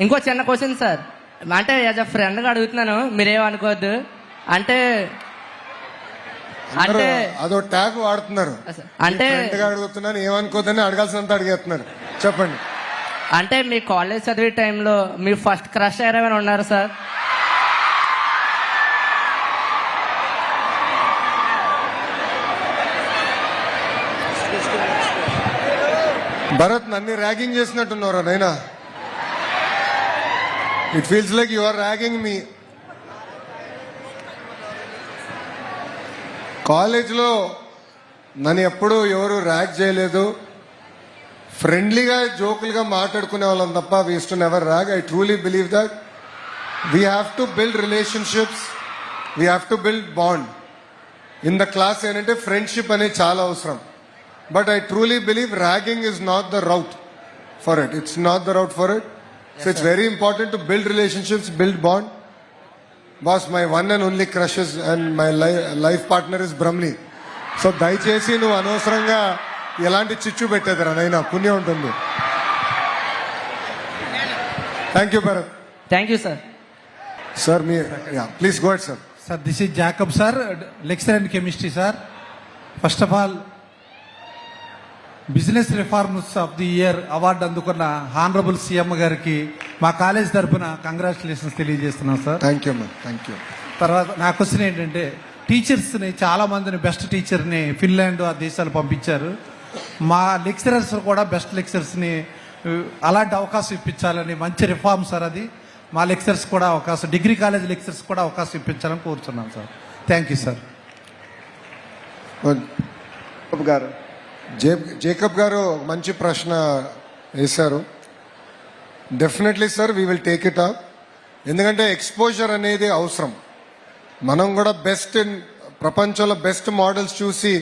ఇంకో చిన్న question sir, అంటే యాజ్ అ ఫ్రెండ్గా అడుగుతున్నాను, మీరేమనుకోవద్దు. అంటే అంటే అదో ట్యాగ్ వాడుతున్నారు. అంటే అడుగుతున్నాను, ఏమనుకోద్దని అడగాల్సినంత అడిగేస్తున్నారు. చెప్పండి. అంటే మీ కాలేజ్ చదివే టైంలో మీ ఫస్ట్ క్రష్ ఎవరైనా ఉన్నారు సార్? భరత్, నన్ను ర్యాగింగ్ చేసినట్టున్నారా Naina? It feels like you are ragging me. కాలేజ్లో నన్ను ఎప్పుడూ ఎవరు ర్యాగ్ చేయలేదు. ఫ్రెండ్లీగా జోకులుగా మాట్లాడుకునే వాళ్ళం తప్ప we used to never rag. I truly believe that we have to build relationships, we have to build bond. In the class ఏంటంటే ఫ్రెండ్షిప్ అనేది చాలా అవసరం. But I truly believe ragging is not the route for it. It's not the route for it. So it's very important to build relationships, build bond. Boss, my one and only crush is and my life partner is Brahmli. So దయచేసి నువ్వు అనవసరంగా ఎలాంటి చిచ్చు పెట్టేదిరా నైనా, పుణ్యం ఉంటుంది. Thank you Bharat. Thank you sir. Sir me please go ahead sir. Sir, this is Jacob sir, lecturer in chemistry sir. First of all, business reforms of the year award అందుకున్న honourable CM గారికి మా college తరఫున congratulations తెలియజేస్తున్నాం sir. Thank you ma'am. Thank you. తర్వాత నా question ఏంటంటే, టీచర్స్ని చాలా మందిని బెస్ట్ టీచర్ని ఫిన్లాండ్ ఆ దేశాలు పంపించారు. మా లెక్చరర్స్ కూడా బెస్ట్ లెక్చరర్స్ని అలాంటి అవకాశం ఇప్పించాలని మంచి రిఫార్మ్ సార్ అది. మా లెక్చరర్స్ కూడా అవకాశం, డిగ్రీ కాలేజ్ లెక్చరర్స్ కూడా అవకాశం ఇప్పించాలని కోరుతున్నాం సార్. Thank you sir. గారు జేకబ్ గారు మంచి ప్రశ్న వేశారు. Definitely sir, we will take it up. ఎందుకంటే ఎక్స్పోజర్ అనేది అవసరం. మనం కూడా బెస్ట్ ప్రపంచంలో బెస్ట్ మోడల్స్ చూసి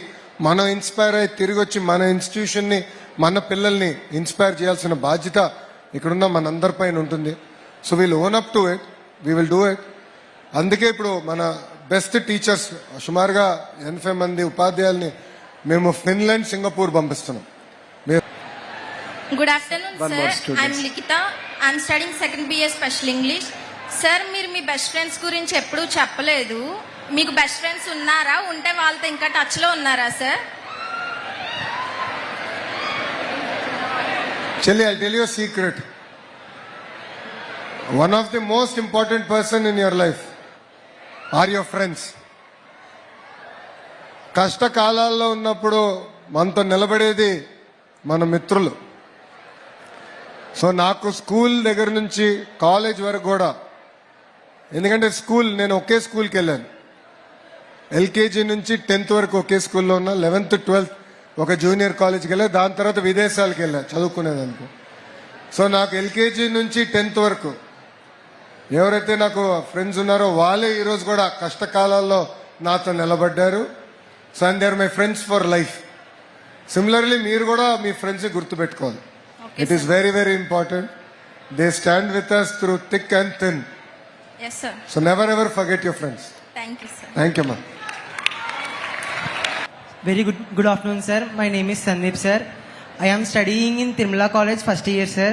మనం ఇన్స్పైర్ అయ్యి తిరిగి వచ్చి మన ఇన్స్టిట్యూషన్ని, మన పిల్లల్ని ఇన్స్పైర్ చేయాల్సిన బాధ్యత ఇక్కడున్న మనందరిపైన ఉంటుంది. So we'll own up to it, we will do it. అందుకే ఇప్పుడు మన బెస్ట్ టీచర్స్ సుమారుగా 80 మంది ఉపాధ్యాయుల్ని మేము ఫిన్లాండ్, సింగపూర్ పంపిస్తున్నాం. Good afternoon sir, I'm Likhitha. I'm studying second BA special English. Sir, మీరు మీ బెస్ట్ ఫ్రెండ్స్ గురించి ఎప్పుడూ చెప్పలేదు. మీకు బెస్ట్ ఫ్రెండ్స్ ఉన్నారా? ఉంటే వాళ్ళతో ఇంకా టచ్ లో ఉన్నారా సార్? చెల్లి, I tell you secret. One of the most important person in your life are your friends. కష్టకాలాల్లో ఉన్నప్పుడు మనతో నిలబడేది మన మిత్రులు. సో నాకు స్కూల్ దగ్గర నుంచి కాలేజ్ వరకు కూడా, ఎందుకంటే నేను ఒకే స్కూల్కి వెళ్ళాను. LKG నుంచి 10th వరకు ఒకే స్కూల్లో ఉన్నా. 11th 12th ఒక జూనియర్ కాలేజ్కి వెళ్ళా. దాని తర్వాత విదేశాలకు వెళ్ళా చదువుకునేదానికి. సో నాకు LKG నుంచి 10th వరకు ఎవరైతే నాకు ఫ్రెండ్స్ ఉన్నారో వాళ్ళే ఈరోజు కూడా కష్టకాలాల్లో నాతో నిలబడ్డారు. So and they are my friends for life. Similarly మీరు కూడా మీ ఫ్రెండ్స్ గుర్తుపెట్టుకోవాలి. It is very very important. They stand with us through thick and thin. Yes sir. So never ever forget your friends. Thank you sir. Thank you ma'am. Very good afternoon, sir. My name is Sandeep, sir. I am studying in Tirumala College first year, sir.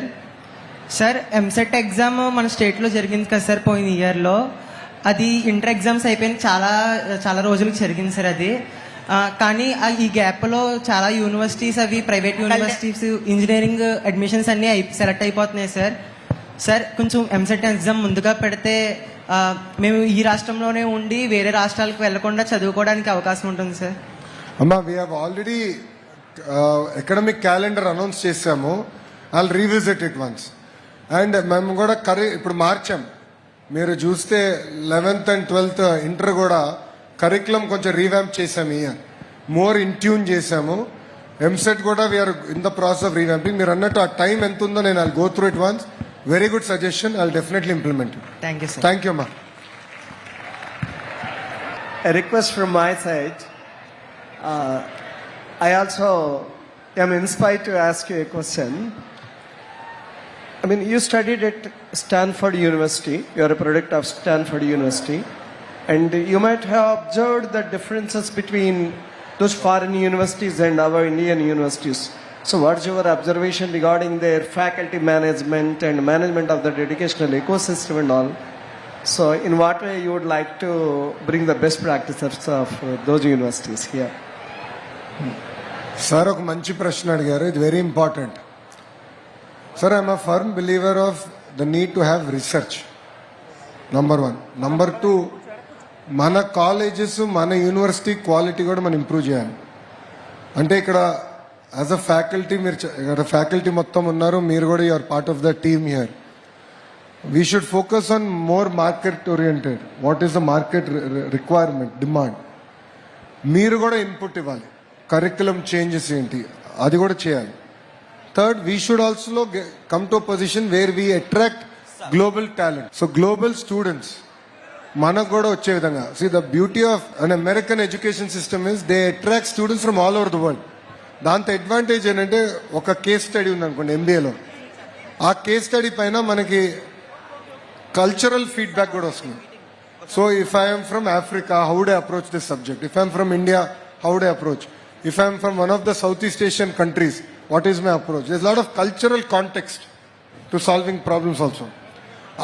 Sir, MSET exam మన స్టేట్లో జరిగింది కదా sir పోయిన ఇయర్లో. అది inter exams అయిపోయిన చాలా రోజులకు జరిగింది సార్ అది. కానీ ఈ గ్యాప్లో చాలా యూనివర్సిటీస్, అవి ప్రైవేట్ యూనివర్సిటీస్, ఇంజనీరింగ్ అడ్మిషన్స్ అన్నీ సెలెక్ట్ అయిపోతున్నాయి సార్. సార్, కొంచెం MSET ఎగ్జామ్ ముందుగా పెడితే మేము ఈ రాష్ట్రంలోనే ఉండి వేరే రాష్ట్రాలకు వెళ్లకుండా చదువుకోవడానికి అవకాశం ఉంటుంది సార్. అమ్మా, we have already academic calendar announce చేసాము. I'll revisit it once. And మేము కూడా ఇప్పుడు మార్చాం. మీరు చూస్తే 11th and 12th ఇంటర్ కూడా కరికులం కొంచెం రీవ్యాంప్ చేసాము. మోర్ ఇన్ ట్యూన్ చేసాము. MSET కూడా we're in the process of revamping. మీరు అన్నట్టు ఆ టైం ఎంత ఉందో నేను I'll go through it once. Very good suggestion. I'll definitely implement it. Thank you sir. Thank you అమ్మా. A request from my side. I also am inspired to ask you a question. I mean, you studied at Stanford University. You are a product of Stanford University. And you might have observed the differences between those foreign universities and our Indian universities. So, what's your observation regarding their faculty management and management of the educational ecosystem and all? So, in what way you would like to bring the best practices of those universities here? Sir ఒక మంచి ప్రశ్న అడిగారు, ఇది very important. Sir I'm a firm believer of the need to have research, number 1. Number 2, మన colleges మన university quality కూడా మనం improve చేయాలి. అంటే ఇక్కడ యాజ్ అ ఫ్యాకల్టీ మీరు ఇక్కడ ఫ్యాకల్టీ మొత్తం ఉన్నారు, మీరు కూడా you're part of the team here. We should focus on more market oriented. What is the market requirement, demand. మీరు కూడా ఇన్పుట్ ఇవ్వాలి. కరిక్యులం చేంజెస్ ఏంటి అది కూడా చేయాలి. Third, we should also come to position where we attract global talent. So global students మనకు కూడా వచ్చే విధంగా. See the beauty of an American education system is they attract students from all over the world. దాంతో advantage ఏంటంటే ఒక case study ఉందనుకోండి ఎంబీఏలో, ఆ case study పైన మనకి కల్చరల్ ఫీడ్బ్యాక్ కూడా వస్తుంది. So if I'm from Africa, how would I approach this subject? If I'm from India, how would I approach? If I am from one of the Southeast Asian countries, what is my approach? There's a lot of cultural context to solving problems also.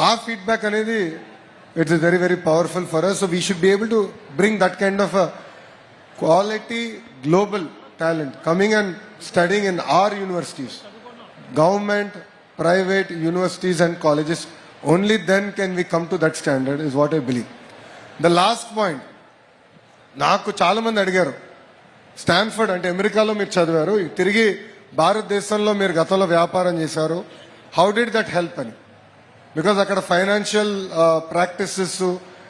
Our feedback anedi, it is very, very powerful for us. So we should be able to bring that kind of a quality global talent coming and studying in our universities. Government, private universities and colleges, only then can we come to that standard is what I believe. The last point, నాకు చాలా మంది అడిగారు, Stanford అంటే అమెరికాలో మీరు చదివారు, తిరిగి భారతదేశంలో మీరు గతంలో వ్యాపారం చేశారు, హౌ డిడ్ దట్ హెల్ప్ అని. బికాజ్ అక్కడ ఫైనాన్షియల్ ప్రాక్టీసెస్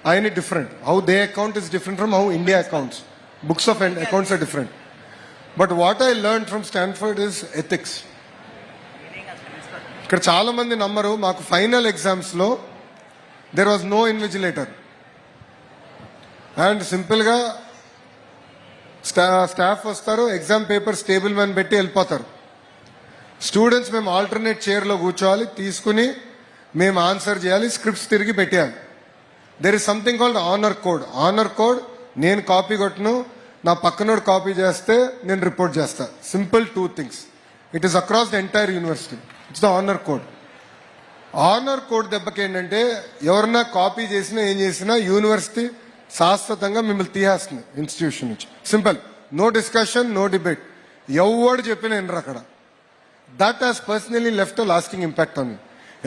అవన్నీ different. How they account is different from how India accounts. Books of accounts are different. But what I learn from Stanford is ethics. ఇక్కడ చాలా మంది నమ్మరు, మాకు ఫైనల్ ఎగ్జామ్స్ లో there was no invigilator and simple గా staff వస్తారు, exam papers table మీద పెట్టి వెళ్ళిపోతారు. స్టూడెంట్స్ మేము ఆల్టర్నేట్ చైర్లో కూర్చోవాలి, తీసుకుని మేము ఆన్సర్ చేయాలి, స్క్రిప్ట్స్ తిరిగి పెట్టాలి. There is something called honour code. Honour code నేను కాపీ కొట్టను, నా పక్కనోడు కాపీ చేస్తే నేను రిపోర్ట్ చేస్తా. Simple 2 things. It is across the entire university. It's the honour code. Honour code దెబ్బకి ఏంటంటే ఎవరన్నా కాపీ చేసినా ఏం చేసినా యూనివర్సిటీ శాశ్వతంగా మిమ్మల్ని తీసేస్తుంది ఇన్స్టిట్యూషన్ నుంచి. Simple, no discussion, no debate. ఎవడు చెప్పినా వినరు అక్కడ. That has personally left a lasting impact on me.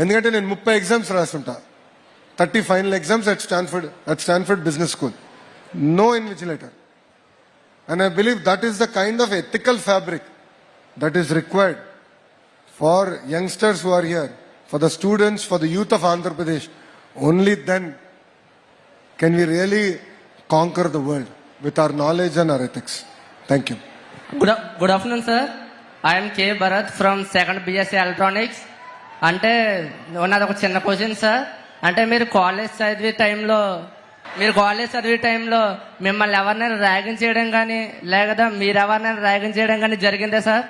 ఎందుకంటే నేను 30 exams రాస్తుంటా, 30 final exams at Stanford business school. No invigilator. And I believe that is the kind of ethical fabric that is required far youngsters who are here, for the students, for the youth of Andhra Pradesh. Only then can we really conquer the world with our knowledge and our ethics. Thank you. Good afternoon, sir. I am K. Bharat from 2nd BSc Electronics. అంటే నాది ఒక చిన్న question sir. అంటే మీరు college చదివే టైంలో మిమ్మల్ని ఎవరినైనా ర్యాగింగ్ చేయడం కానీ, లేదా మీరు ఎవరినైనా ర్యాగింగ్ చేయడం కానీ జరిగిందా సార్?